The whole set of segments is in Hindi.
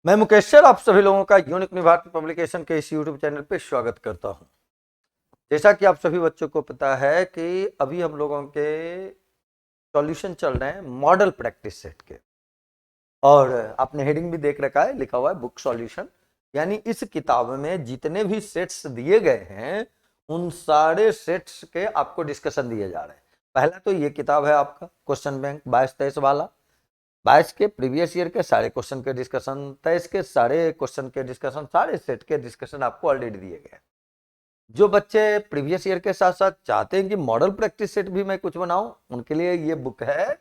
मैं मुकेश सर आप सभी लोगों का यूनिक भारतीय पब्लिकेशन के इस यूट्यूब चैनल पे स्वागत करता हूं। जैसा कि आप सभी बच्चों को पता है कि अभी हम लोगों के सॉल्यूशन चल रहे हैं मॉडल प्रैक्टिस सेट के, और आपने हेडिंग भी देख रखा है, लिखा हुआ है बुक सॉल्यूशन। यानी इस किताब में जितने भी सेट्स दिए गए हैं उन सारे सेट्स के आपको डिस्कशन दिए जा रहे हैं। पहला तो ये किताब है आपका क्वेश्चन बैंक 22-23 वाला, 22 के प्रीवियस ईयर के सारे क्वेश्चन के डिस्कशन, 23 के सारे क्वेश्चन के डिस्कशन, सारे सेट के डिस्कशन आपको ऑलरेडी दिए गए। जो बच्चे प्रीवियस ईयर के साथ साथ चाहते हैं कि मॉडल प्रैक्टिस सेट भी मैं कुछ बनाऊं, उनके लिए ये बुक है।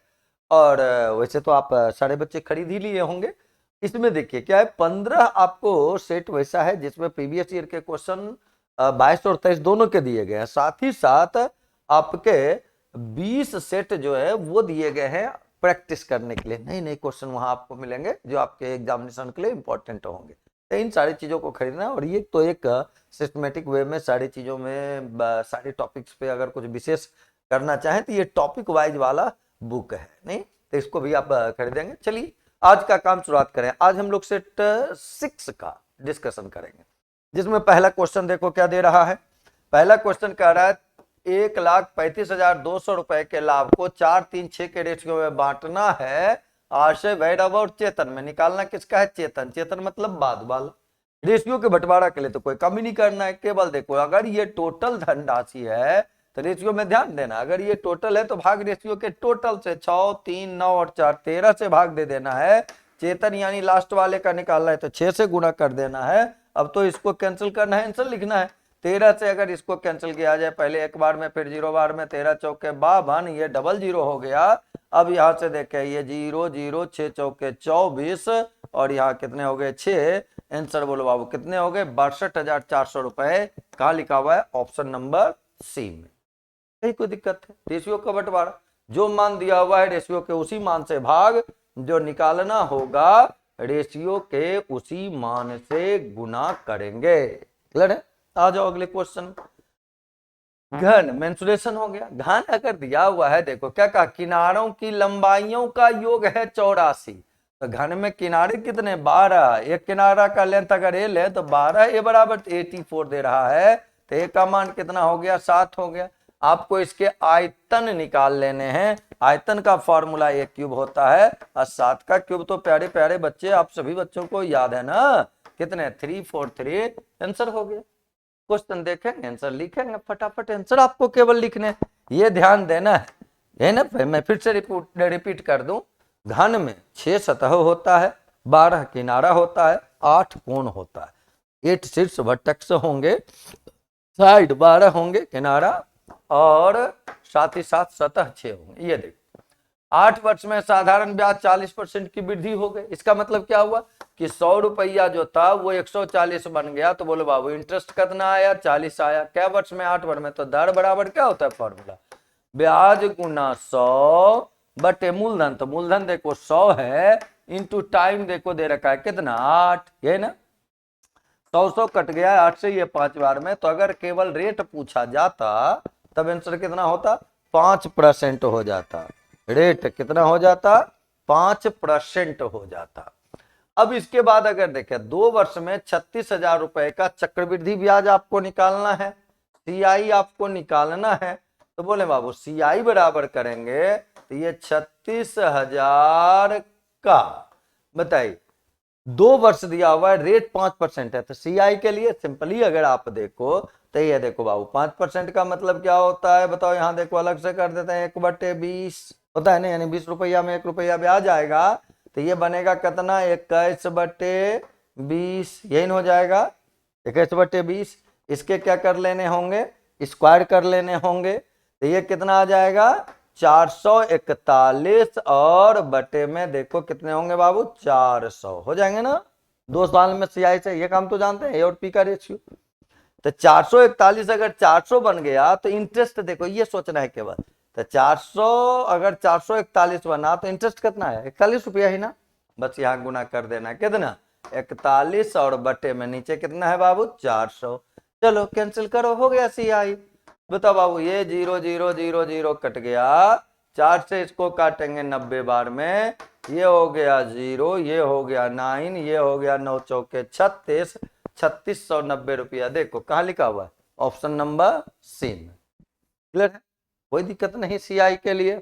और वैसे तो आप सारे बच्चे खरीद ही लिए होंगे। इसमें देखिए क्या है, 15 आपको सेट वैसा है जिसमें प्रीवियस ईयर के क्वेश्चन 22 और 23 दोनों के दिए गए हैं। साथ ही साथ आपके 20 सेट जो है वो दिए गए हैं प्रैक्टिस करने के लिए। नए नए क्वेश्चन वहां आपको मिलेंगे जो आपके एग्जामिनेशन के लिए इंपॉर्टेंट होंगे। तो इन सारी चीजों को खरीदना है। और ये तो एक सिस्टमेटिक वे में सारी चीजों में सारे टॉपिक्स पे अगर कुछ विशेष करना चाहें तो ये टॉपिक वाइज वाला बुक है, नहीं तो इसको भी आप खरीदेंगे। चलिए आज का काम शुरुआत करें। आज हम लोग सेट 6 का डिस्कशन करेंगे, जिसमें पहला क्वेश्चन देखो क्या दे रहा है। पहला क्वेश्चन कह रहा है 1,35,200 रुपए के लाभ को 4-3-6 के रेशियो में बांटना है। आशय, वैभव और चेतन में निकालना किसका है? चेतन। चेतन मतलब बाद वाला। रेशियो के बंटवारा के लिए तो कोई कमी नहीं करना है, केवल देखो अगर ये टोटल धनराशि है तो रेशियो में ध्यान देना, अगर ये टोटल है तो भाग रेशियो के टोटल से 6, 3, 9 और 4 13 से भाग दे देना है। चेतन यानी लास्ट वाले का निकालना है तो 6 से गुणा कर देना है। अब तो इसको कैंसिल करना है, आंसर लिखना है। 13 से अगर इसको कैंसिल किया जाए, पहले एक बार में फिर 0 बार में, 13 चौके 52, ये डबल 0 हो गया। अब यहां से देखें ये 0 0 6 चौके 24 और यहाँ कितने हो गए 6। आंसर बोलो बाबू कितने हो गए? 62,400 रुपए। कहा लिखा हुआ है? ऑप्शन नंबर सी में। यही कोई दिक्कत है? रेशियो का बंटवारा, जो मान दिया हुआ है रेशियो के उसी मान से भाग, जो निकालना होगा रेशियो के उसी मान से गुना करेंगे। क्लियर है? आ जाओ अगले क्वेश्चन। घन मेंसुरेशन हो गया। घन अगर दिया हुआ है, देखो क्या कहा, किनारों की लंबाइयों का योग है 84। तो घन में किनारे कितने? 12। एक किनारा का लेंथ अगर ए ले तो 12 ए बराबर 84 दे रहा है। तो ए का मान कितना हो गया? 7 हो गया। आपको इसके आयतन निकाल लेने हैं। आयतन का फॉर्मूला ए क्यूब होता है और 7 का क्यूब तो प्यारे प्यारे बच्चे आप सभी बच्चों को याद है ना, कितने? 343। आंसर हो गया। क्वेश्चन देखेंगे, आंसर लिखेंगे, फटाफट आंसर आपको केवल लिखने, ये ध्यान देना है ना। मैं फिर से रिपीट कर दूं। घन में 6 सतह होता है, 12 किनारा होता है, 8 कोण होता है, 8 शीर्ष वर्टेक्स होंगे, साइड 12 होंगे किनारा, और साथ ही साथ सतह 6 होंगे। ये देखो 8 वर्ष में साधारण ब्याज 40% की वृद्धि हो गई। इसका मतलब क्या हुआ कि 100 रुपया जो था वो 140 बन गया। तो बोलो बाबू इंटरेस्ट कितना आया? 40 आया। क्या वर्ष में? 8 वर्ष में। तो दर बराबर क्या होता है फॉर्मूला? ब्याज गुना 100 बटे मूलधन। तो मूलधन देखो 100 है, इंटू टाइम देखो दे रखा है कितना? 8। ये ना 100 कट गया 8 से, ये 5 बार में। तो अगर केवल रेट पूछा जाता तब आंसर कितना होता? 5% हो जाता। रेट कितना हो जाता? 5% हो जाता। अब इसके बाद अगर देखें 2 वर्ष में 36,000 रुपए का चक्रवृद्धि ब्याज आपको निकालना है, सीआई आपको निकालना है। तो बोले बाबू सीआई बराबर करेंगे तो ये 36,000 का, बताइए 2 वर्ष दिया हुआ है, रेट 5% है। तो सीआई के लिए सिंपली अगर आप देखो तो ये देखो बाबू 5% का मतलब क्या होता है बताओ? यहां देखो अलग से कर देते हैं, 1/20 होता है ना, यानी 20 रुपया में 1 रुपया ब्याज आएगा। तो ये बनेगा कितना? 21/20, यही हो जाएगा 21/20। इसके क्या कर लेने होंगे? स्क्वायर कर लेने होंगे। तो ये कितना आ जाएगा? 441, और बटे में देखो कितने होंगे बाबू? 400 हो जाएंगे ना। 2 साल में सीआई से, ये काम तो जानते हैं, ए और पी का रेशियो। तो 441 अगर 400 बन गया तो इंटरेस्ट देखो ये सोचना है केवल। तो 400 अगर 441 बना तो इंटरेस्ट कितना है? 41 रुपया ही ना। बस यहाँ गुना कर देना, कितना? 41, और बटे में नीचे कितना है बाबू? 400। चलो कैंसिल करो, हो गया सीआई। बताओ बाबू ये 0 0 0 0 कट गया। 4 से इसको काटेंगे 90 बार में, ये हो गया 0, ये हो गया 9, ये हो गया 9 चौके 36, 3690 रुपया। देखो कहाँ लिखा हुआ है, ऑप्शन नंबर सी में। क्लियर है, कोई दिक्कत नहीं सीआई के लिए।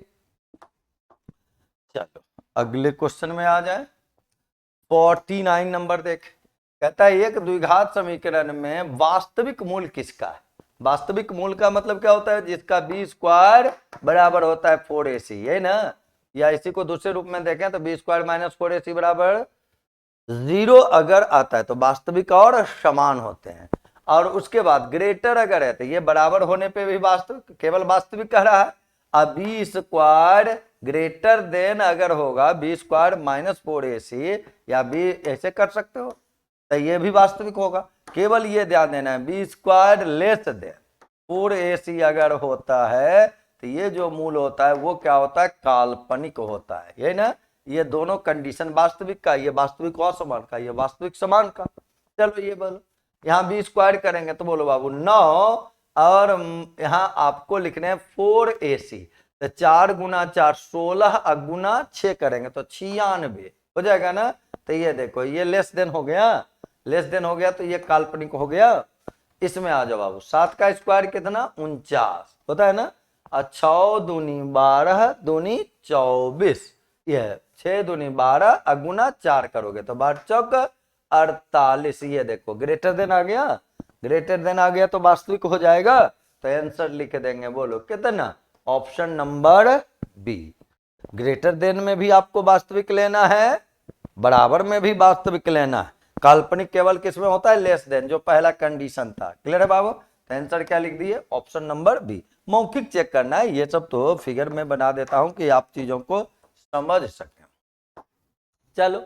चलो अगले क्वेश्चन में आ जाए। 49 नंबर देख, कहता है एक द्विघात समीकरण में वास्तविक मूल किसका है। वास्तविक मूल का मतलब क्या होता है, जिसका बी स्क्वायर बराबर होता है 4ac, है ना। या इसी को दूसरे रूप में देखें तो बी स्क्वायर माइनस 4ac बराबर 0 अगर आता है तो वास्तविक और समान होते हैं। और उसके बाद ग्रेटर अगर है तो ये बराबर होने पे भी वास्तविक, केवल वास्तविक कह रहा है। अब बी स्क्वायर ग्रेटर देन अगर होगा बी स्क्वायर माइनस 4ac, या बी ऐसे कर सकते हो तो ये भी वास्तविक होगा। केवल ये ध्यान देना है B square less than 4ac अगर होता है तो ये जो मूल होता है वो क्या होता है, काल्पनिक होता है, ये ना। ये दोनों कंडीशन वास्तविक का, ये वास्तविक और समान का, ये वास्तविक समान का। चलो ये बोलो, यहाँ बी स्क्वायर करेंगे तो बोलो बाबू 9, और यहाँ आपको लिखने हैं 4ac, तो 4 गुना 4 16, गुना 6 करेंगे तो 96 हो जाएगा ना। तो ये देखो ये लेस देन हो गया, लेस देन हो गया तो ये काल्पनिक हो गया। इसमें आ जाओ बाबू, 7 का स्क्वायर कितना 49 होता है ना। 6 दूनी 12 दूनी 24, ये 6 दूनी 12 गुना 4 करोगे तो 12 चौक 48। ये देखो ग्रेटर देन आ गया, ग्रेटर देन आ गया तो वास्तविक हो जाएगा। तो आंसर लिख देंगे, बोलो कितना, option number B. Greater than में भी आपको वास्तविक लेना है, बराबर में भी वास्तविक लेना है। काल्पनिक केवल किस में होता है, लेस देन, जो पहला कंडीशन था। क्लियर है बाबू, तो आंसर क्या लिख दिए, ऑप्शन नंबर बी। मौखिक चेक करना है, ये सब तो फिगर में बना देता हूं कि आप चीजों को समझ सकें। चलो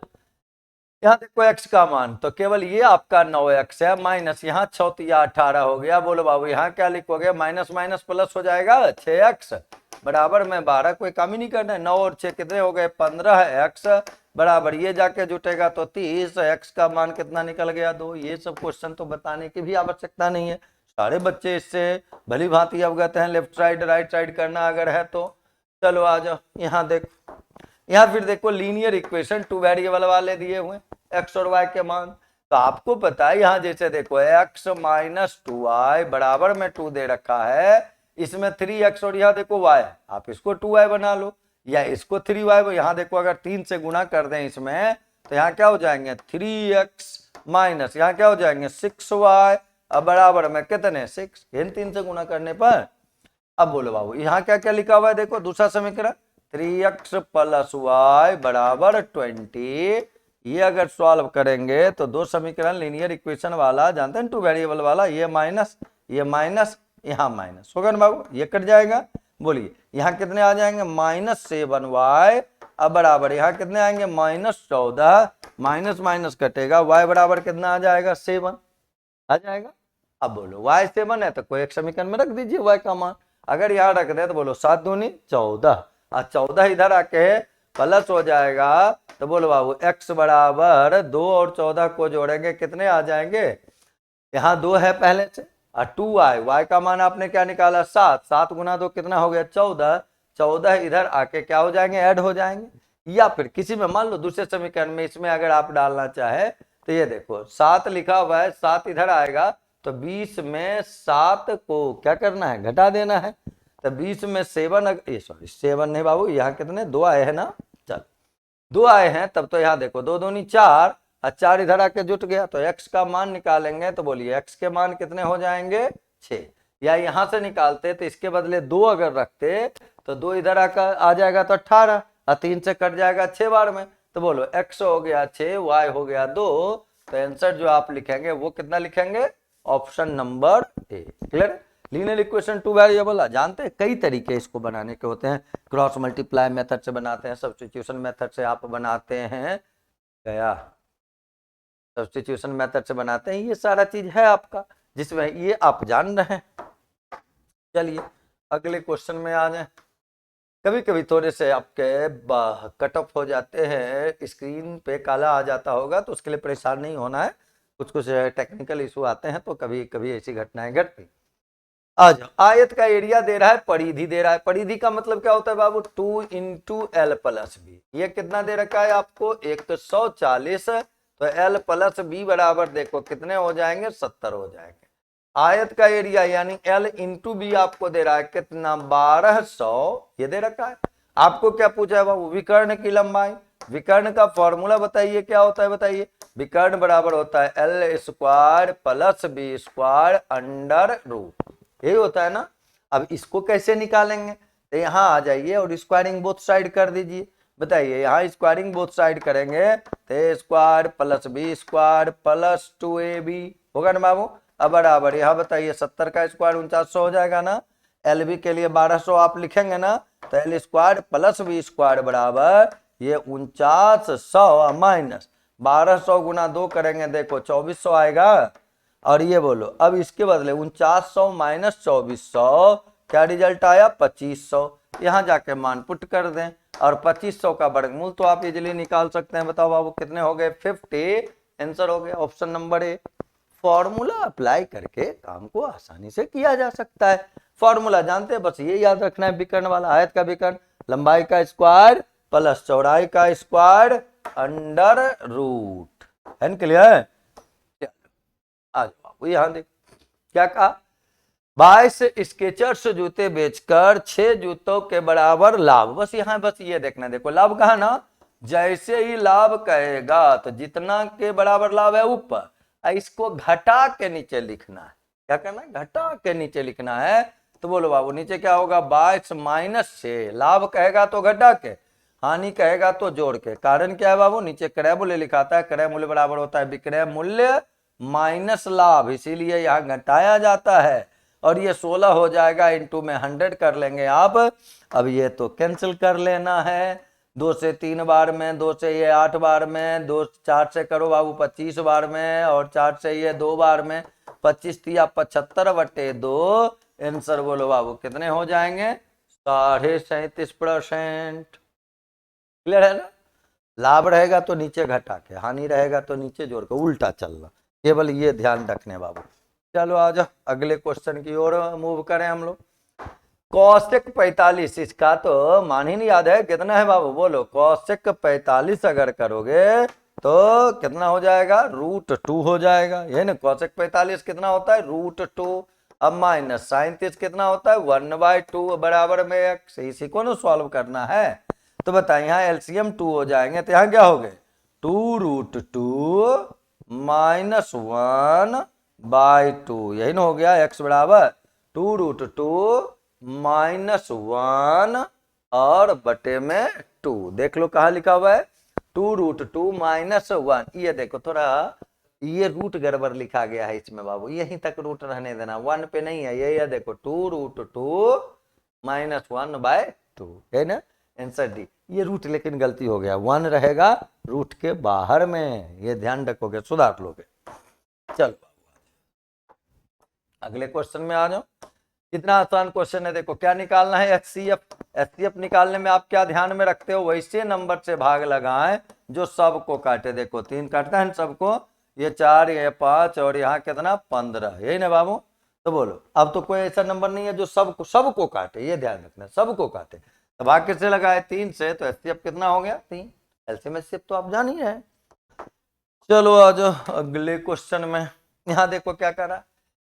यहाँ देखो x का मान, तो केवल ये आपका 9x है, माइनस यहाँ 6 या 18 हो गया। बोलो बाबू यहाँ क्या लिखोगे, माइनस माइनस प्लस हो जाएगा, 6x बराबर में 12, कोई काम ही नहीं करना है। 9 और 6 कितने हो गए 15x बराबर, ये जाके जुटेगा तो 30, x का मान कितना निकल गया 2। ये सब क्वेश्चन तो बताने की भी आवश्यकता नहीं है, सारे बच्चे इससे भली भांति अवगत हैं। लेफ्ट साइड राइट साइड करना अगर है तो। चलो आ जाओ यहाँ देखो, यहाँ फिर देखो लीनियर इक्वेशन 2 वेरिएबल वाले दिए हुए x और y के मान। तो आपको पता है यहाँ जैसे देखो x माइनस 2y बराबर में 2 दे रखा है, इसमें 3x और यहाँ देखो y, आप इसको 2y बना लो या इसको 3y। यहाँ देखो अगर 3 से गुना कर दें इसमें तो यहाँ क्या हो जाएंगे 3x माइनस यहाँ क्या हो जाएंगे 6y, अब बराबर में कितने 6, इन 3 से गुना करने पर। अब बोलो बाबू यहाँ क्या क्या लिखा हुआ है, देखो दूसरा समीकरण 3x प्लस वाई बराबर 20। ये अगर सॉल्व करेंगे तो दो समीकरण लीनियर इक्वेशन वाला जानते हैं 2 वेरिएबल वाला, ये माइनस यहाँ माइनस होगा ना बाबू, ये कट जाएगा। बोलिए यहाँ कितने आ जाएंगे -7y, अब बराबर यहाँ कितने आएंगे -14, माइनस माइनस कटेगा, y बराबर कितना आ जाएगा 7 आ जाएगा। अब बोलो y 7 है तो कोई एक समीकरण में रख दीजिए y का मान। अगर यहाँ रख दे तो बोलो 7 दूनी 14, 14 इधर आके प्लस हो जाएगा। तो बोलो बाबू x बराबर 2 और 14 को जोड़ेंगे कितने आ जाएंगे, यहाँ 2 है पहले से, और 2y, y का मान आपने क्या निकाला 7, 7 गुना 2 कितना हो गया 14, 14 इधर आके क्या हो जाएंगे ऐड हो जाएंगे। या फिर किसी में मान लो दूसरे समीकरण में इसमें अगर आप डालना चाहे तो ये देखो 7 लिखा हुआ है, 7 इधर आएगा तो 20 में 7 को क्या करना है घटा देना है। तो 20 में 7 नहीं बाबू, यहाँ कितने 2 आए हैं ना, चल 2 आए हैं, तब तो यहाँ देखो 2 दूनी 4 और 4 इधर आके जुट गया। तो x का मान निकालेंगे तो बोलिए x के मान कितने हो जाएंगे 6, या यहाँ से निकालते तो इसके बदले 2 अगर रखते तो 2 इधर आकर आ जाएगा तो 18, और 3 से कट जाएगा 6 बार में। तो बोलो x हो गया 6, y हो गया 2, तो आंसर जो आप लिखेंगे वो कितना लिखेंगे, option number A. Clear, linear equation 2 variable जानते हैं कई तरीके इसको बनाने के होते हैं, क्रॉस मल्टीप्लाई मेथड से बनाते हैं, सब्स्टिट्यूशन मेथड से आप बनाते हैं, गया सब्स्टिट्यूशन मेथड से बनाते हैं, ये सारा चीज है आपका जिसमें ये आप जान रहे हैं। चलिए अगले क्वेश्चन में आ जाए। कभी कभी थोड़े से आपके कट ऑफ हो जाते हैं, स्क्रीन पे काला आ जाता होगा तो उसके लिए परेशान नहीं होना है, कुछ कुछ टेक्निकल इशू आते हैं तो कभी कभी ऐसी घटनाएं घटती। आ जाओ, आयत का एरिया दे रहा है, परिधि दे रहा है। परिधि का मतलब क्या होता है बाबू, 2 इंटू एल प्लस बी। ये कितना दे रखा है आपको, 140। तो एल प्लस बी बराबर देखो कितने हो जाएंगे, 70 हो जाएंगे। आयत का एरिया यानी एल इंटू बी आपको दे रहा है कितना, 1200। ये दे रखा है। आपको क्या पूछा है बाबू, विकर्ण की लंबाई। विकर्ण का फॉर्मूला बताइए क्या होता है, बताइए। विकर्ण बराबर होता है L square plus B square under root, यही होता है ना। अब इसको कैसे निकालेंगे, तो यहाँ आ जाइए और स्क्वायरिंग बोथ साइड कर दीजिए। बताइए, यहाँ स्क्वायरिंग बोथ साइड करेंगे तो A square plus B square plus 2ab होगा ना बाबू। अब बराबर यहाँ बताइए 70 का स्क्वायर 4900 हो जाएगा ना। एल बी के लिए 1200 आप लिखेंगे ना, तो L square plus B square बराबर ये 4900 माइनस 1200 गुना 2 करेंगे, देखो 2400 आएगा। और ये बोलो अब इसके बदले 4900 माइनस 2400 क्या रिजल्ट आया, 2500। यहाँ जाके मान पुट कर दें और 2500 का वर्गमूल तो आप इजिली निकाल सकते हैं। बताओ बाबू कितने हो गए, 50। आंसर हो गया option number A. Formula apply करके काम को आसानी से किया जा सकता है। फॉर्मूला जानते हैं, बस ये याद रखना है, विकर्ण वाला। आयत का विकर्ण, लंबाई का स्क्वायर प्लस चौड़ाई का स्क्वायर अंडर रूट। है क्लियर। आ जाओ यहां देख क्या कहा, 22 स्केचर्स जूते बेचकर 6 जूतों के बराबर लाभ। बस यहाँ बस ये देखना, देखो लाभ कहा ना, जैसे ही लाभ कहेगा तो जितना के बराबर लाभ है ऊपर, इसको घटा के नीचे लिखना है। क्या करना है, घटा के नीचे लिखना है। तो बोलो बाबू नीचे क्या होगा, 22 माइनस 6। लाभ कहेगा तो घटा के, हानि कहेगा तो जोड़ के। कारण क्या है बाबू, नीचे क्रय मूल्य लिखाता है, क्रय मूल्य बराबर होता है विक्रय मूल्य माइनस लाभ, इसीलिए यहाँ घटाया जाता है। और ये 16 हो जाएगा, इंटू में 100 कर लेंगे आप। अब ये तो कैंसिल कर लेना है, 2 से 3 बार में, 2 से ये 8 बार में, 2 4 से करो बाबू 25 बार में, और 4 से ये 2 बार में, 25 तिया 75/2। आंसर बोलो बाबू कितने हो जाएंगे, 37.5%। क्लियर है ना। लाभ रहेगा तो नीचे घटा के, हानि रहेगा तो नीचे जोड़ के, उल्टा चलना, केवल ये ध्यान रखने बाबू। चलो आ जाओ अगले क्वेश्चन की ओर मूव करें हम लोग। कौशिक 45, इसका तो मान ही नहीं याद है, कितना है बाबू बोलो। कौशिक 45 अगर करोगे तो कितना हो जाएगा, √2 हो जाएगा। ये ना कौशिक 45 कितना होता है, √2। अब माइनस 37 कितना होता है, 1/2 बराबर में x। इसी को ना सॉल्व करना है। तो बताइए यहाँ एलसीएम 2 हो जाएंगे, तो यहाँ क्या हो गए, 2√2 माइनस 1/2। यही ना हो गया, x बराबर 2√2 माइनस 1 और बटे में 2। देख लो कहाँ लिखा हुआ है, 2√2 माइनस 1। ये देखो थोड़ा ये रूट गड़बड़ लिखा गया है इसमें बाबू, यहीं तक रूट रहने देना, 1 पे नहीं है। ये देखो 2√2 माइनस 1/2 है ना, आंसर डी। ये रूट लेकिन गलती हो गया, 1 रहेगा रूट के बाहर में, ये ध्यान रखोगे, सुधार लोगे। चलो अगले क्वेश्चन में आ जाओ। कितना आसान क्वेश्चन है, देखो क्या निकालना है, एचसीएफ। एचसीएफ निकालने में आप क्या ध्यान में रखते हो, वैसे नंबर से भाग लगाएं जो सबको काटे। देखो 3 काटता है सबको, ये 4, ये 5 और यहाँ कितना 15, यही ना बाबू। तो बोलो अब तो कोई ऐसा नंबर नहीं है जो सबको काटे, ये ध्यान रखना, सबको काटे। तो भाग किससे लगाए, 3 से। तो एचसीएफ कितना हो गया, 3। एलसीएम एचसीएफ तो आप जान ही रहे। चलो आ जाओ अगले क्वेश्चन में। यहाँ देखो क्या करा,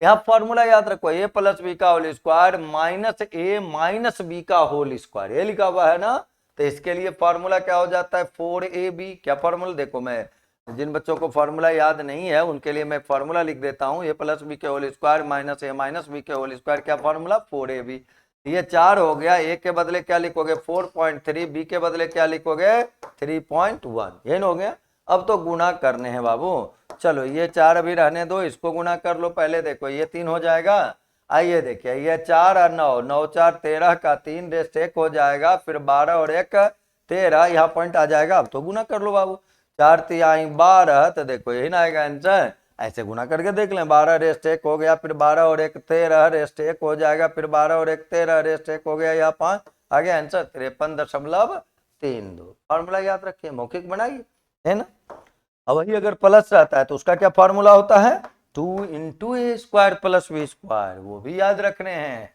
यहाँ फॉर्मूला याद रखो, a प्लस बी का whole square minus a minus B का होल स्क्वायर, ये लिखा हुआ है ना। तो इसके लिए फॉर्मूला क्या हो जाता है, 4ab। क्या फॉर्मूला, देखो मैं जिन बच्चों को फॉर्मूला याद नहीं है उनके लिए मैं फॉर्मूला लिख देता हूँ, a प्लस बी के whole square minus a minus B के होल स्क्वायर। क्या फॉर्मूला, 4ab। ये 4 हो गया, a के बदले क्या लिखोगे 4.3, b के बदले क्या लिखोगे 3.1, ये हो गया। अब तो गुणा करने हैं बाबू। चलो ये 4 अभी रहने दो, इसको गुणा कर लो पहले। देखो ये 3 हो जाएगा। आइए देखिए ये 4 और 9, 9 4 13 का 3 रेस्ट 1 हो जाएगा, फिर 12 और 1 13, यहाँ पॉइंट आ जाएगा। अब तो गुना कर लो बाबू, 4 3 12, तो देखो यही ना आएगा आंसर। ऐसे गुना करके देख लें, 12 रेस्ट 1 हो गया, फिर 12 और 1 13 रेस्ट 1 हो जाएगा, फिर 12 और 1 13 रेस्ट 1 हो गया, यहाँ 5 आ गया आंसर 53.32। फॉर्मूला याद रखिए, मौखिक बनाइए, है ना। अब वही अगर प्लस रहता है तो उसका क्या फॉर्मूला होता है, 2 इंटू ए स्क्वायर प्लस बी स्क्वायर, वो भी याद रखने हैं।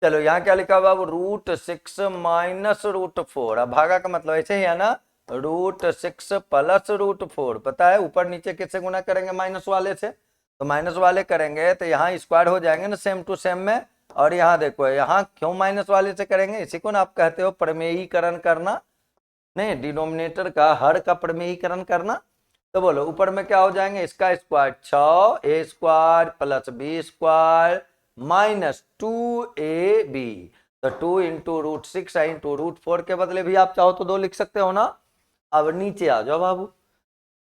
चलो यहाँ क्या लिखा हुआ, √6 माइनस √4। अब भागा का मतलब ऐसे ही है ना, √6 प्लस √4। पता है ऊपर नीचे किससे गुना करेंगे, माइनस वाले से, तो माइनस वाले करेंगे तो यहाँ स्क्वायर हो जाएंगे ना सेम टू सेम में। और यहाँ देखो, यहाँ क्यों माइनस वाले से करेंगे, इसी को ना आप कहते हो प्रमेयीकरण करना, नहीं डिनोमिनेटर का हर का प्रमेयीकरण करना। तो बोलो ऊपर में क्या हो जाएंगे, इसका square 6 A square plus B square minus 2ab। तो 2 इंटू √6 इंटू √4 के बदले भी आप चाहो तो 2 लिख सकते हो ना। अब नीचे आ जाओ बाबू,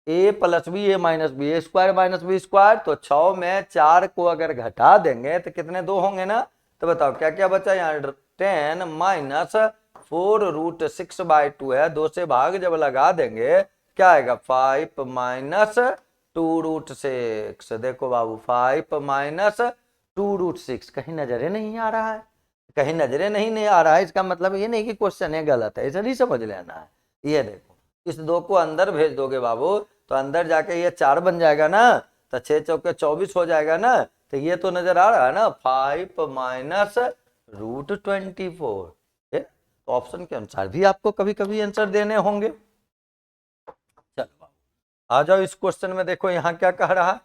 a plus B A minus B A square minus B square, तो 6 में 4 को अगर घटा देंगे तो कितने 2 होंगे ना। तो बताओ क्या क्या बचा, यहाँ 10 माइनस 4√6/2 है, 2 से भाग जब लगा देंगे क्या आएगा, 5 माइनस 2√6। देखो बाबू 5 माइनस 2√6, कहीं नजरे नहीं आ रहा है, कहीं नजरे नहीं आ रहा है, इसका मतलब ये नहीं कि क्वेश्चन है गलत है, ऐसा नहीं समझ लेना है। ये देखो इस 2 को अंदर भेज दोगे बाबू, तो अंदर जाके ये 4 बन जाएगा ना, तो 6 चौके 24 हो जाएगा ना। तो ये तो नजर आ रहा है ना, 5 माइनस √24। तो ऑप्शन के अनुसार भी आपको कभी कभी आंसर देने होंगे। चलो आ जाओ इस क्वेश्चन में, देखो यहाँ क्या कह रहा है,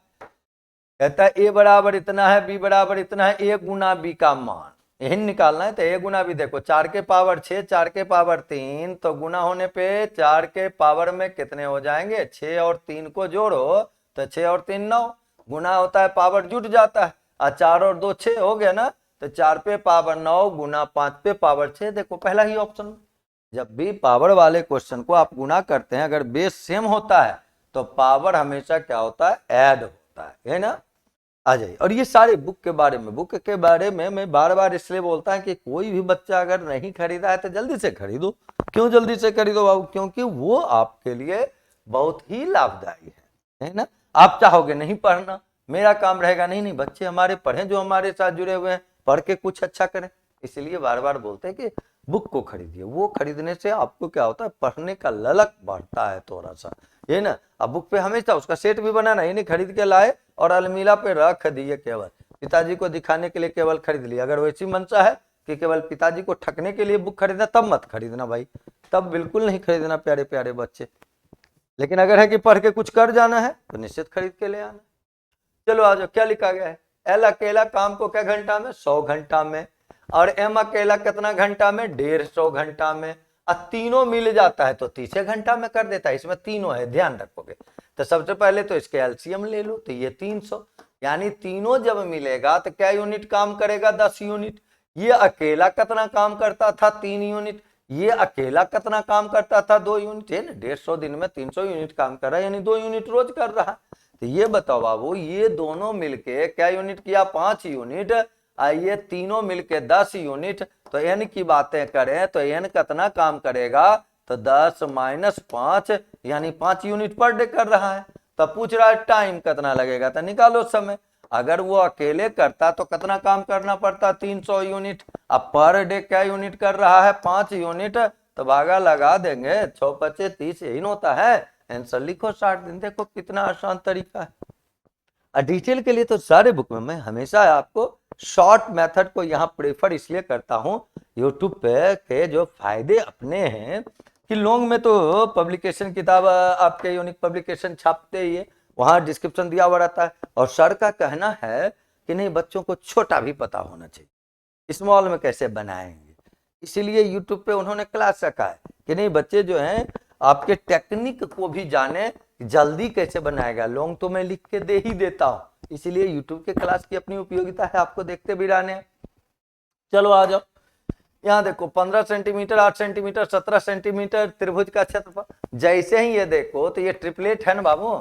कहता है a बराबर इतना है, b बराबर इतना है, a गुना b का मान यही निकालना है। तो a गुना b देखो 4 के पावर 6 4 के पावर 3, तो गुना होने पे 4 के पावर में कितने हो जाएंगे, 6 और 3 को जोड़ो तो 6 और 3 9, गुना होता है पावर जुट जाता है, और 4 और 2 6 हो गया ना। तो 4 पे पावर 9 गुना 5 पे पावर 6। देखो पहला ही ऑप्शन, जब भी पावर वाले क्वेश्चन को आप गुना करते हैं, अगर बेस सेम होता है तो पावर हमेशा क्या होता है, ऐड होता है ना। आ जाइए, और ये सारे बुक के बारे में मैं बार बार इसलिए बोलता है कि कोई भी बच्चा अगर नहीं खरीदा है तो जल्दी से खरीदो। क्यों जल्दी से खरीदो बाबू, क्योंकि वो आपके लिए बहुत ही लाभदायी है ना। आप चाहोगे नहीं पढ़ना, मेरा काम रहेगा, नहीं बच्चे हमारे पढ़े जो हमारे साथ जुड़े हुए हैं, पढ़ के कुछ अच्छा करें, इसलिए बार बार बोलते हैं कि बुक को खरीदिए। वो खरीदने से आपको क्या होता है, पढ़ने का ललक बढ़ता है थोड़ा सा, ये ना। अब बुक पे हमेशा उसका सेट भी बनाना, ये नहीं खरीद के लाए और अलमीरा पे रख दिए, केवल पिताजी को दिखाने के लिए केवल खरीद लिया। अगर वैसी मंशा है कि केवल पिताजी को ठगने के लिए बुक खरीदना, तब मत खरीदना भाई, तब बिल्कुल नहीं खरीदना प्यारे प्यारे बच्चे। लेकिन अगर है कि पढ़ के कुछ कर जाना है तो निश्चित खरीद के ले आना। चलो आ जाओ, क्या लिखा गया है, एल अकेला काम को क्या घंटा में, 100 घंटा में, और एम अकेला कितना घंटा में, 150 घंटा में। और तीनों मिल जाता है तो 30 घंटा में कर देता है, इसमें तीनों है ध्यान रखोगे। तो सबसे पहले तो इसके एलसीएम ले लो, तो ये 300, यानी तीनों जब मिलेगा तो क्या यूनिट काम करेगा, 10 यूनिट। ये अकेला कितना काम करता था, 3 यूनिट। ये अकेला कितना काम करता था, 2 यूनिट। है ना, 150 दिन में 300 यूनिट काम कर रहा है, यानी 2 यूनिट रोज कर रहा है। तो ये बताओ बाबू, ये दोनों मिलके क्या यूनिट किया, 5 यूनिट। ये तीनों मिलके 10 यूनिट। तो एन की बातें करें तो एन कितना काम करेगा, तो 10 माइनस 5, यानी 5 यूनिट पर डे कर रहा है। तो पूछ रहा है टाइम कितना लगेगा, तो निकालो समय। अगर वो अकेले करता तो कितना काम करना पड़ता, 300 यूनिट। अब पर डे क्या यूनिट कर रहा है, 5 यूनिट। तो भागा लगा देंगे, 6 25 30 यही होता है, आंसर लिखो 60 दिन। देखो कितना आसान तरीका है। डिटेल के लिए तो सारे बुक में मैं हमेशा आपको शॉर्ट मेथड को यहाँ प्रेफर इसलिए करता हूँ यूट्यूब पे, के जो फायदे अपने हैं कि लॉन्ग में तो पब्लिकेशन किताब आपके यूनिक पब्लिकेशन छापते ही है, वहाँ डिस्क्रिप्शन दिया हुआ रहता है। और सर का कहना है कि नहीं, बच्चों को छोटा भी पता होना चाहिए, स्मॉल में कैसे बनाएंगे, इसीलिए यूट्यूब पे उन्होंने क्लास रखा है कि नहीं बच्चे जो हैं आपके टेक्निक को भी जाने, जल्दी कैसे बनाएगा। लॉन्ग तो मैं लिख के दे ही देता हूँ, इसीलिए यूट्यूब के क्लास की अपनी उपयोगिता है, आपको देखते भी रहने। चलो आ जाओ, यहाँ देखो 15 सेंटीमीटर 8 सेंटीमीटर 17 सेंटीमीटर त्रिभुज का क्षेत्रफल। जैसे ही ये देखो तो ये ट्रिपलेट है ना बाबू,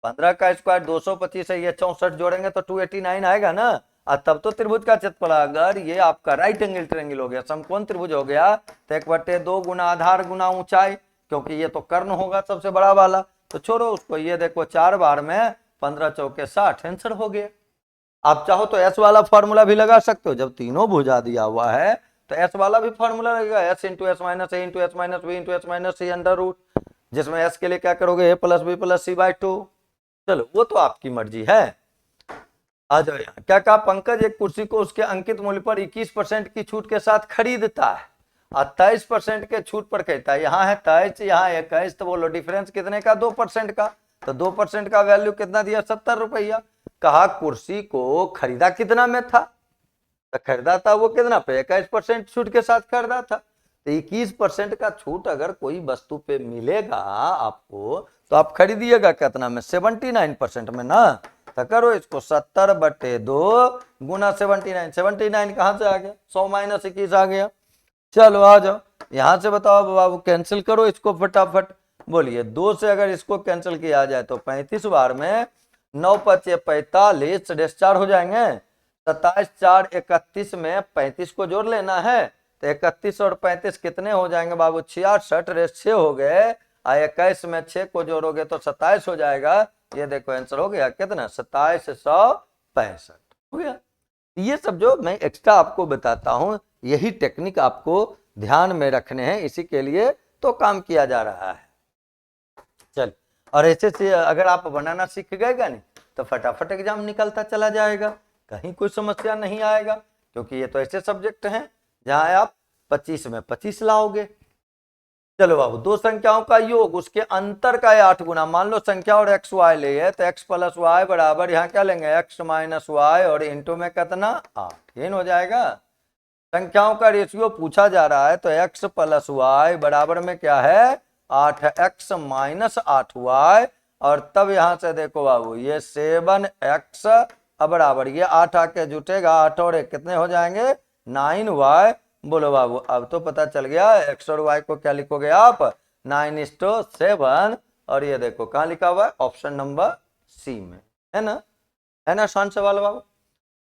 15 का स्क्वायर 225 है, ये 64 जोड़ेंगे तो 289 आएगा ना। तब तो त्रिभुज का क्षेत्रफल, अगर ये आपका राइट एंगल ट्रायंगल हो गया, समकोण त्रिभुज हो गया, तो 1/2 गुना आधार गुना ऊंचाई, क्योंकि ये तो कर्ण होगा सबसे बड़ा वाला, तो छोड़ो उसको। ये देखो 4 बार में 15 चौके 60, आंसर हो गया। आप चाहो तो एस वाला फॉर्मूला भी लगा सकते हो, जब तीनों भुजा दिया हुआ है तो एस वाला भी फॉर्मूला लगेगा, S into S minus A into S minus B into S minus C under root, जिसमें एस के लिए क्या करोगे, A plus B plus C by 2। चलो वो तो आपकी मर्जी है, आ जाओ यहाँ। क्या कहा, पंकज एक कुर्सी को उसके अंकित मूल्य पर 21% की छूट के साथ खरीदता है और 23% के छूट पर कहता है। यहाँ है 23, यहाँ 21, तो बोलो डिफरेंस कितने का, 2% का। तो 2% का वैल्यू कितना दिया, 70 रुपया। कहा कुर्सी को खरीदा कितना में था, तो खरीदा था वो कितना पे, 21% छूट के साथ खरीदा था। तो 21% का छूट अगर कोई वस्तु पे मिलेगा आपको, तो आप खरीदिएगा कितना में, 79% में ना। तो करो इसको 70/2 गुना 79। 79 कहां से आ गया, 100 - 21 आ गया। चलो आ जाओ यहां से बताओ बाबू, कैंसिल करो इसको फटाफट। बोलिए 2 से अगर इसको कैंसिल किया जाए तो 35 बार में 9 × 5 = 45, 4 हो जाएंगे। 27 4 31 में 35 को जोड़ लेना है, तो 31 और 35 कितने हो जाएंगे बाबू, 66, 6 हो गए। 21 में 6 को जोड़ोगे तो 27 हो जाएगा। ये देखो आंसर हो गया कितना, 2765 हो गया। ये सब जो मैं एक्स्ट्रा आपको बताता हूं, यही टेक्निक आपको ध्यान में रखने हैं, इसी के लिए तो काम किया जा रहा है। चल, और ऐसे से अगर आप बनाना सीख गएगा नहीं तो फटाफट एग्जाम निकलता चला जाएगा, कहीं कोई समस्या नहीं आएगा, क्योंकि ये तो ऐसे सब्जेक्ट हैं जहां आप 25 में 25 लाओगे। चलो बाबू, दो संख्याओं का योग उसके अंतर का 8 गुना। मान लो संख्या और एक्स वाई ले है, तो एक्स प्लस वाई बराबर यहाँ क्या लेंगे, एक्स माइनस वाई और इंटू में कितना 8, ये हो जाएगा। संख्याओं का रेशियो पूछा जा रहा है, तो एक्स प्लस वाई बराबर में क्या है, 8x - 8y। और तब यहां से देखो बाबू, ये 7x बराबर ये 8 आके जुटेगा, 8 और 1 कितने हो जाएंगे, 9y। बोलो बाबू, अब तो पता चल गया x और y को क्या लिखोगे आप, 9:7। और ये देखो कहाँ लिखा हुआ है, ऑप्शन नंबर सी में, है ना, है ना आसान सवाल बाबू।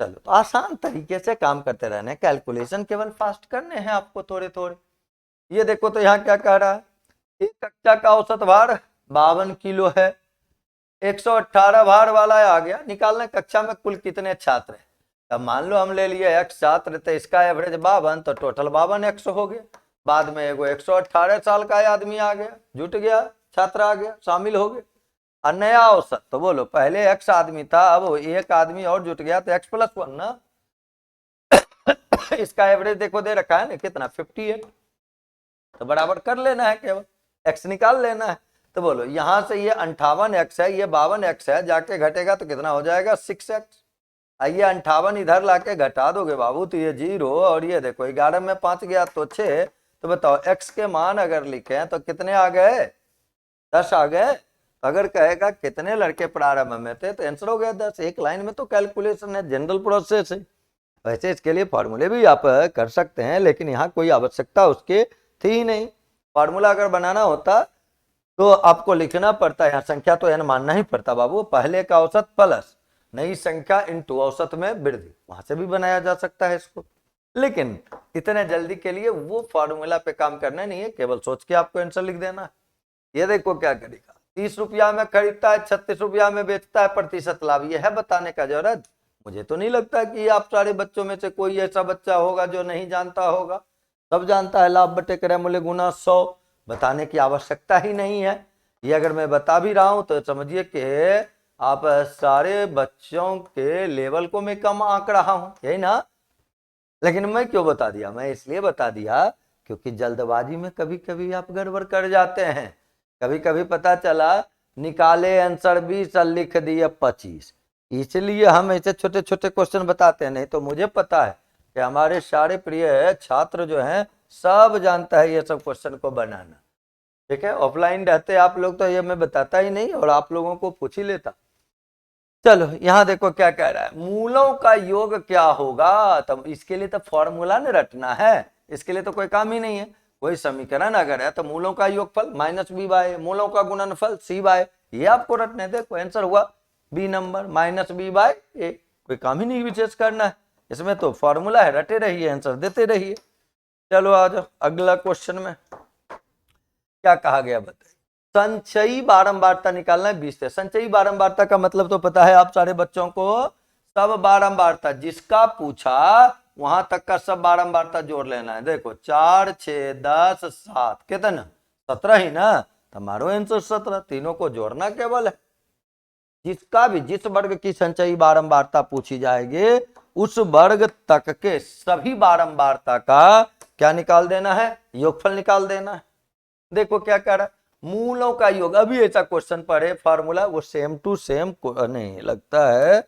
चलो, तो आसान तरीके से काम करते रहने, कैलकुलेशन केवल फास्ट करने हैं आपको थोड़े थोड़े। ये देखो तो यहाँ क्या कह रहा है, एक कक्षा का औसत भार 52 किलो है, 118 भार वाला आ गया, निकालना कक्षा में कुल कितने छात्र हैं। अब मान लो हम ले लिए x छात्र, तो इसका एवरेज 52, तो टोटल 52x हो गया। बाद में एगो 118 साल का आदमी आ गया, जुट गया, छात्र आ गया, शामिल हो गए। और नया औसत, तो बोलो पहले x आदमी था, अब एक आदमी और जुट गया, तो x + 1 ना। इसका एवरेज देखो दे रखा है ना कितना, 58, तो बराबर कर लेना है, केवल x निकाल लेना है। तो बोलो यहां से ये 58x है, ये 52x है, जाके घटेगा तो कितना हो जाएगा, 6x। आइए 58 इधर लाके घटा दोगे बाबू, तो ये 0, और ये देखो 11 में 5 गया तो 6। तो बताओ x के मान अगर लिखे तो कितने आ गए, 10 आ गए। अगर कहेगा कितने लड़के प्रारंभ में थे, तो आंसर हो गया 10। एक लाइन में तो कैलकुलेशन है, जनरल प्रोसेस है। वैसे इसके लिए फॉर्मूले भी आप कर सकते हैं, लेकिन यहाँ कोई आवश्यकता उसके थी ही नहीं। फार्मूला अगर बनाना होता तो आपको लिखना पड़ता, यहाँ संख्या तो n मानना ही पड़ता बाबू, पहले का औसत प्लस नई संख्या इंटू औसत में वृद्धि, वहां से भी बनाया जा सकता है इसको। लेकिन इतने जल्दी के लिए वो फॉर्मूला पे काम करना नहीं है, केवल सोच के आपको आंसर लिख देना है। ये देखो क्या करेगा, 30 रुपया में खरीदता है, 36 रुपया में बेचता है, प्रतिशत लाभ ये है बताने का जरूरत। मुझे तो नहीं लगता कि आप सारे बच्चों में से कोई ऐसा बच्चा होगा जो नहीं जानता होगा, सब जानता है लाभ बटे क्रय मूल्य गुना 100, बताने की आवश्यकता ही नहीं है। ये अगर मैं बता भी रहा हूं तो समझिए कि आप सारे बच्चों के लेवल को मैं कम आंक रहा हूं, यही ना। लेकिन मैं क्यों बता दिया, मैं इसलिए बता दिया क्योंकि जल्दबाजी में कभी कभी आप गड़बड़ कर जाते हैं। कभी कभी पता चला निकाले आंसर 20 और लिख दिए 25, इसलिए हम ऐसे छोटे छोटे क्वेश्चन बताते हैं। नहीं तो मुझे पता है कि हमारे सारे प्रिय छात्र जो हैं सब जानता है ये सब क्वेश्चन को बनाना, ठीक है। ऑफलाइन रहते आप लोग तो ये मैं बताता ही नहीं, और आप लोगों को पूछ ही लेता। चलो यहाँ देखो क्या कह रहा है, मूलों का योग क्या होगा। तब इसके लिए तो फॉर्मूला न रटना है, इसके लिए तो कोई काम ही नहीं है। कोई समीकरण अगर है तो मूलों का योगफल -b/a, मूलों का गुणनफल c/a, ये आपको रटने दे। कोई आंसर हुआ b नंबर -b/a, कोई काम ही नहीं विशेष करना है इसमें, तो फॉर्मूला है, रटे रहिए, आंसर देते रहिए। चलो आ जाओ अगला क्वेश्चन में क्या कहा गया बताइए। संचयी बारंबारता निकालना है 20 से। संचयी बारंबारता का मतलब तो पता है आप सारे बच्चों को, सब बारंबारता जिसका पूछा वहां तक का सब बारंबारता जोड़ लेना है। देखो 4 6 10 7 कितना, 17 ही ना, हमारो आंसर 17, तीनों को जोड़ना केवल है। जिसका भी जिस वर्ग की संचयी बारंबारता पूछी जाएगी उस वर्ग तक के सभी बारंबारता का क्या निकाल देना है, योगफल निकाल देना है। देखो क्या कह रहा है, मूलों का योग। अभी ऐसा क्वेश्चन पढ़े फॉर्मूला, वो सेम टू सेम नहीं लगता है,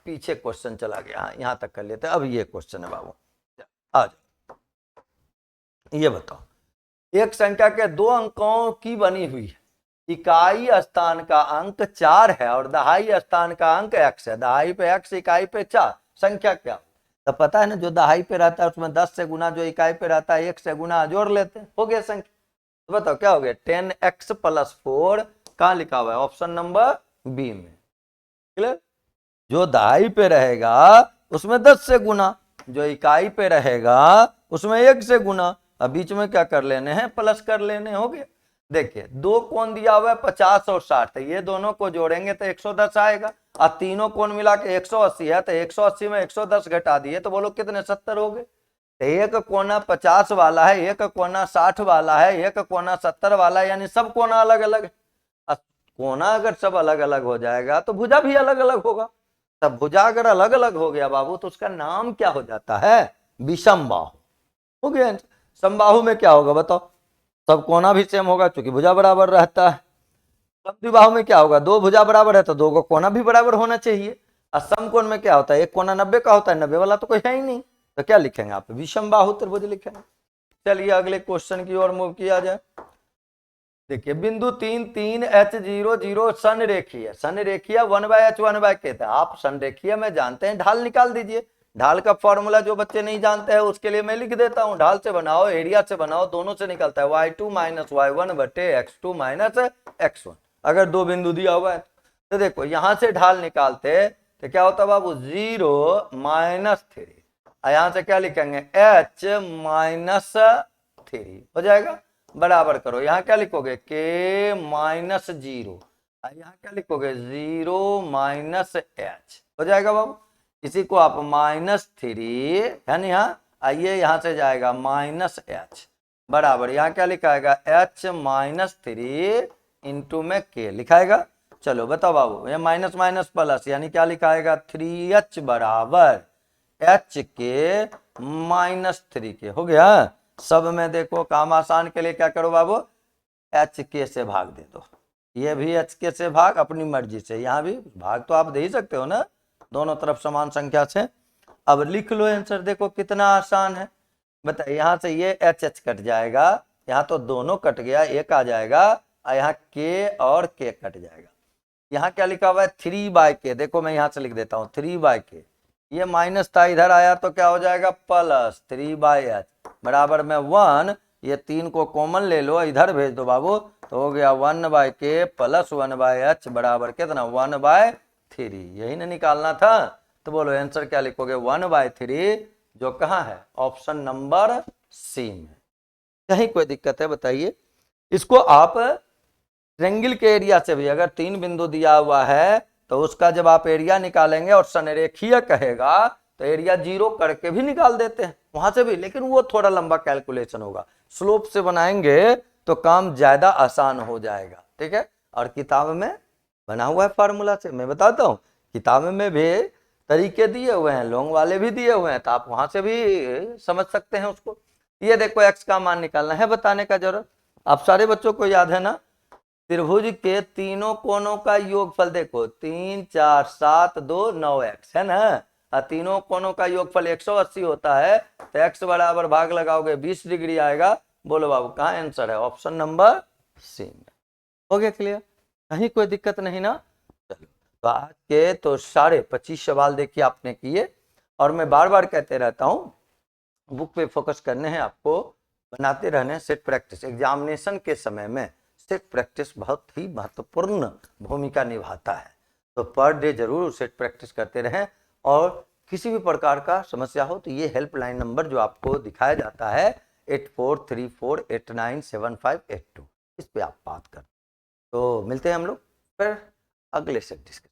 पीछे क्वेश्चन चला गया, यहां तक कर लेते हैं। अब ये क्वेश्चन है बाबू, आ जाओ, ये बताओ, एक संख्या के दो अंकों की बनी हुई है, इकाई स्थान का अंक 4 है और दहाई स्थान का अंक x है। दहाई पे x, इकाई पे 4, संख्या क्या? तो पता है ना, जो दहाई पे रहता है उसमें 10 से गुना, जो इकाई पे रहता है 1 से गुना, जोड़ लेते हैं, हो गया संख्या। तो बताओ क्या हो गया, 10x + 4, कहां लिखा हुआ है, ऑप्शन नंबर बी में। क्लियर? जो दहाई पे रहेगा उसमें 10 से गुना, जो इकाई पे रहेगा उसमें 1 से गुना, अब बीच में क्या कर लेने हैं, प्लस कर लेने, हो गया। देखिए दो कोण दिया हुआ है 50 और 60, तो ये दोनों को जोड़ेंगे तो 110 आएगा, और तीनों कोण मिला के 180 है, तो 180 में 110 घटा दिए तो बोलो कितने, 70 हो गए। तो एक कोना 50 वाला है, एक कोना 60 वाला है, एक कोना 70 वाला है, यानी सब कोना अलग अलग है। कोना अगर सब अलग अलग हो जाएगा तो भुजा भी अलग अलग होगा। तब भुजा अगर अलग अलग हो गया बाबू तो उसका नाम क्या हो जाता है, विषमबाहु, हो गया। समबाहु में क्या होगा बताओ, सब कोना भी सेम होगा क्योंकि भुजा बराबर रहता है। समद्विबाहु में क्या होगा, दो भुजा बराबर है तो दो को कोना भी बराबर होना चाहिए। और समकोण में क्या होता है, एक कोना 90 का होता है, 90 वाला तो कोई है ही नहीं, तो क्या लिखेंगे आप, विषमबाहु त्रिभुज लिखेंगे। चलिए अगले क्वेश्चन की ओर मूव किया जाए। देखिए बिंदु 3 3 H0 0 संरेखीय, संरेखीय 1/h 1/k था। आप संरेखीय में जानते हैं, ढाल निकाल दीजिए। ढाल का फॉर्मूला जो बच्चे नहीं जानते हैं उसके लिए मैं लिख देता हूं, ढाल से बनाओ, एरिया से बनाओ, दोनों से निकलता है y2 - y1 बटे x2 - x1, अगर दो बिंदु दिया हुआ है। तो देखो यहां से ढाल निकालते तो क्या होता बाबू, 0 - 3, यहां से क्या लिखेंगे, h - 3 हो जाएगा, बराबर करो, यहाँ क्या लिखोगे, k - 0, यहाँ क्या लिखोगे, 0 - h, हो जाएगा बाबू। इसी को आप -3 है ना, यहाँ आइए, यहाँ से जाएगा -h, बराबर यहाँ क्या लिखाएगा, h - 3 इंटू में k लिखाएगा। चलो बताओ बाबू, ये माइनस माइनस प्लस, यानी क्या लिखाएगा, 3h बराबर h के -3 के, हो गया। सब में देखो काम आसान के लिए क्या करो बाबू, एच के से भाग दे दो, ये भी एच के से भाग, अपनी मर्जी से, यहाँ भी भाग तो आप दे ही सकते हो ना, दोनों तरफ समान संख्या से। अब लिख लो आंसर, देखो कितना आसान है। बताइए, यहाँ से ये एच एच कट जाएगा, यहाँ तो दोनों कट गया, एक आ जाएगा, और यहाँ के और के कट जाएगा। यहाँ क्या लिखा हुआ है, 3/k, देखो मैं यहाँ से लिख देता हूँ 3/k, ये माइनस था, इधर आया तो क्या हो जाएगा, प्लस 3/h बराबर में 1, ये 3 को कॉमन ले लो, इधर भेज दो बाबू, तो हो गया 1/k + 1/h बराबर कितना, 1/3, यही ना निकालना था। तो बोलो आंसर क्या लिखोगे, 1/3, जो कहाँ है, ऑप्शन नंबर सी में। कहीं कोई दिक्कत है बताइए। इसको आप ट्रेंगल के एरिया से भी, अगर 3 बिंदु दिया हुआ है तो उसका जब आप एरिया निकालेंगे और संरेखीय कहेगा तो एरिया 0 करके भी निकाल देते हैं वहां से भी, लेकिन वो थोड़ा लंबा कैलकुलेशन होगा। स्लोप से बनाएंगे तो काम ज्यादा आसान हो जाएगा, ठीक है। और किताब में बना हुआ है फार्मूला से, मैं बताता हूँ, किताब में भी तरीके दिए हुए हैं, लॉन्ग वाले भी दिए हुए हैं, तो आप वहां से भी समझ सकते हैं उसको। ये देखो एक्स का मान निकालना है, बताने का जरूरत, आप सारे बच्चों को याद है ना। त्रिभुज के तीनों कोनों का योगफल देखो, 3 4 7 2 9x है ना, और तीनों कोनों का योगफल 180 होता है, तो x बराबर भाग लगाओगे 20 डिग्री आएगा। बोलो बाबू कहाँ आंसर है, ऑप्शन नंबर सी में। हो गया क्लियर, कहीं कोई दिक्कत नहीं ना। चलो तो आज के तो 25 सवाल देखिए आपने किए, और मैं बार बार कहते रहता हूँ बुक पे फोकस करने हैं आपको, बनाते रहने, सेट प्रैक्टिस, एग्जामिनेशन के समय में सेट प्रैक्टिस बहुत ही महत्वपूर्ण भूमिका निभाता है। तो पर डे जरूर सेट प्रैक्टिस करते रहें, और किसी भी प्रकार का समस्या हो तो ये हेल्पलाइन नंबर जो आपको दिखाया जाता है 8434897582, इस पे आप बात करें। तो मिलते हैं हम लोग फिर अगले सेट डिस्कशन।